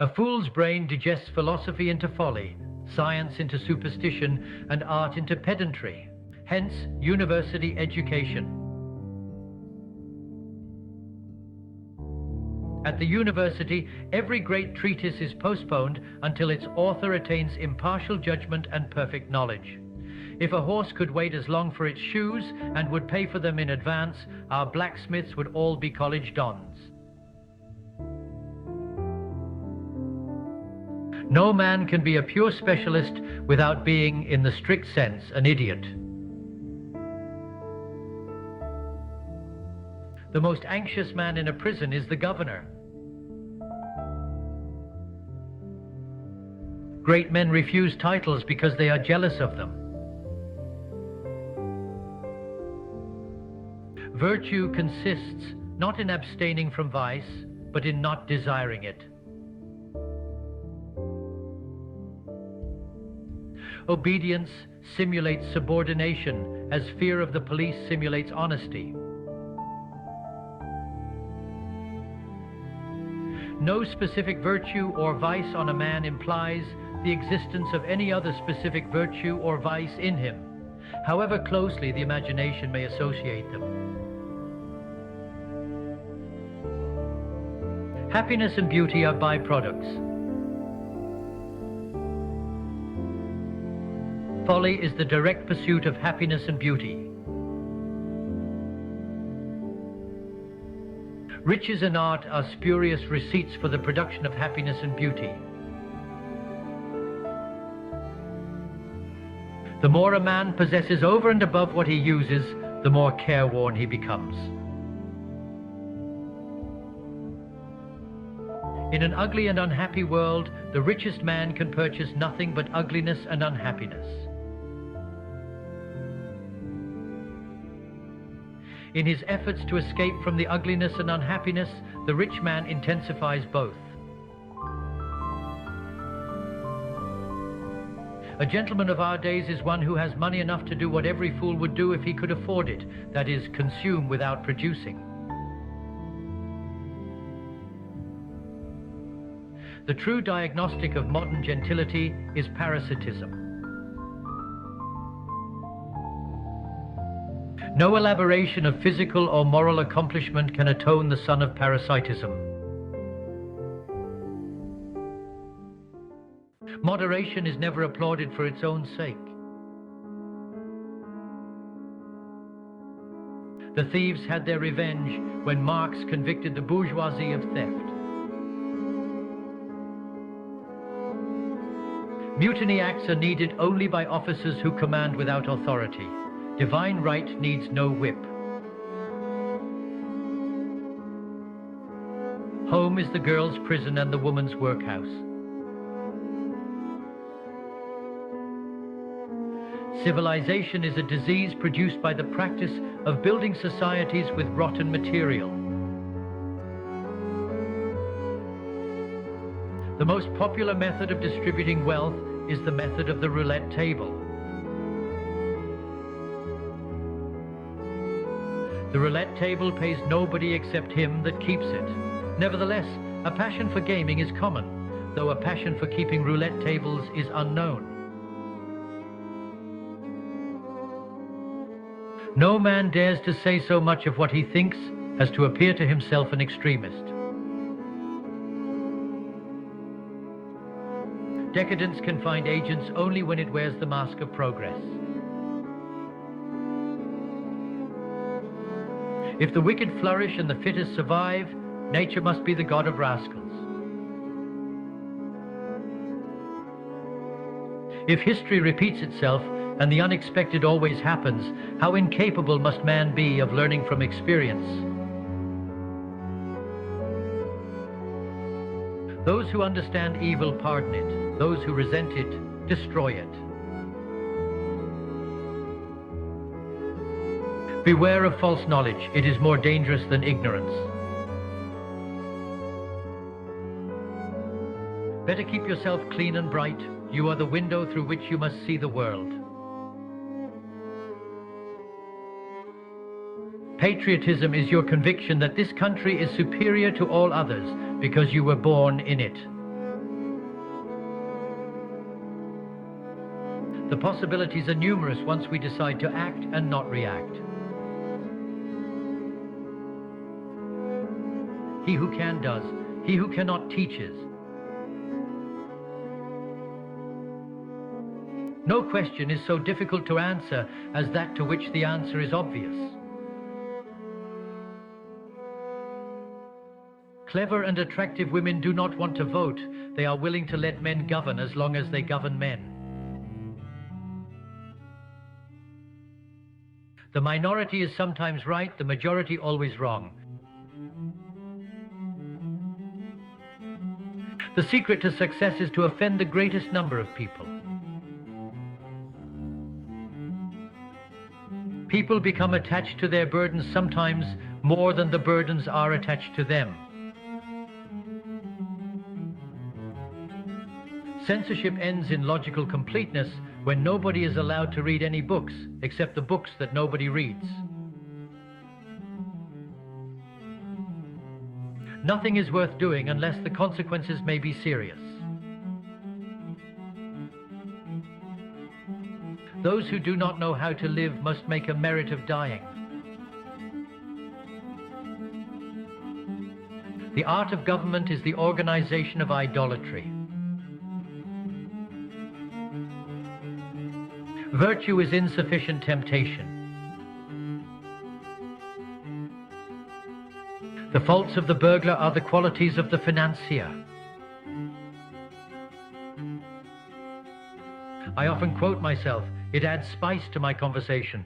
A fool's brain digests philosophy into folly, science into superstition, and art into pedantry. Hence, university education. At the university, every great treatise is postponed until its author attains impartial judgment and perfect knowledge. If a horse could wait as long for its shoes and would pay for them in advance, our blacksmiths would all be college dons. No man can be a pure specialist without being, in the strict sense, an idiot. The most anxious man in a prison is the governor. Great men refuse titles because they are jealous of them. Virtue consists not in abstaining from vice, but in not desiring it. Obedience simulates subordination, as fear of the police simulates honesty. No specific virtue or vice on a man implies the existence of any other specific virtue or vice in him, however closely the imagination may associate them. Happiness and beauty are byproducts. Folly is the direct pursuit of happiness and beauty. Riches and art are spurious receipts for the production of happiness and beauty. The more a man possesses over and above what he uses, the more careworn he becomes. In an ugly and unhappy world, the richest man can purchase nothing but ugliness and unhappiness. In his efforts to escape from the ugliness and unhappiness, the rich man intensifies both. A gentleman of our days is one who has money enough to do what every fool would do if he could afford it, that is, consume without producing. The true diagnostic of modern gentility is parasitism. No elaboration of physical or moral accomplishment can atone the son of parasitism. Moderation is never applauded for its own sake. The thieves had their revenge when Marx convicted the bourgeoisie of theft. Mutiny acts are needed only by officers who command without authority. Divine right needs no whip. Home is the girl's prison and the woman's workhouse. Civilization is a disease produced by the practice of building societies with rotten material. The most popular method of distributing wealth is the method of the roulette table. The roulette table pays nobody except him that keeps it. Nevertheless, a passion for gaming is common, though a passion for keeping roulette tables is unknown. No man dares to say so much of what he thinks as to appear to himself an extremist. Decadence can find agents only when it wears the mask of progress. If the wicked flourish and the fittest survive, nature must be the god of rascals. If history repeats itself and the unexpected always happens, how incapable must man be of learning from experience? Those who understand evil pardon it. Those who resent it destroy it. Beware of false knowledge. It is more dangerous than ignorance. Better keep yourself clean and bright. You are the window through which you must see the world. Patriotism is your conviction that this country is superior to all others because you were born in it. The possibilities are numerous once we decide to act and not react. He who can does, he who cannot teaches. No question is so difficult to answer as that to which the answer is obvious. Clever and attractive women do not want to vote. They are willing to let men govern as long as they govern men. The minority is sometimes right, the majority always wrong. The secret to success is to offend the greatest number of people. People become attached to their burdens sometimes more than the burdens are attached to them. Censorship ends in logical completeness when nobody is allowed to read any books except the books that nobody reads. Nothing is worth doing unless the consequences may be serious. Those who do not know how to live must make a merit of dying. The art of government is the organization of idolatry. Virtue is insufficient temptation. The faults of the burglar are the qualities of the financier. I often quote myself. It adds spice to my conversation.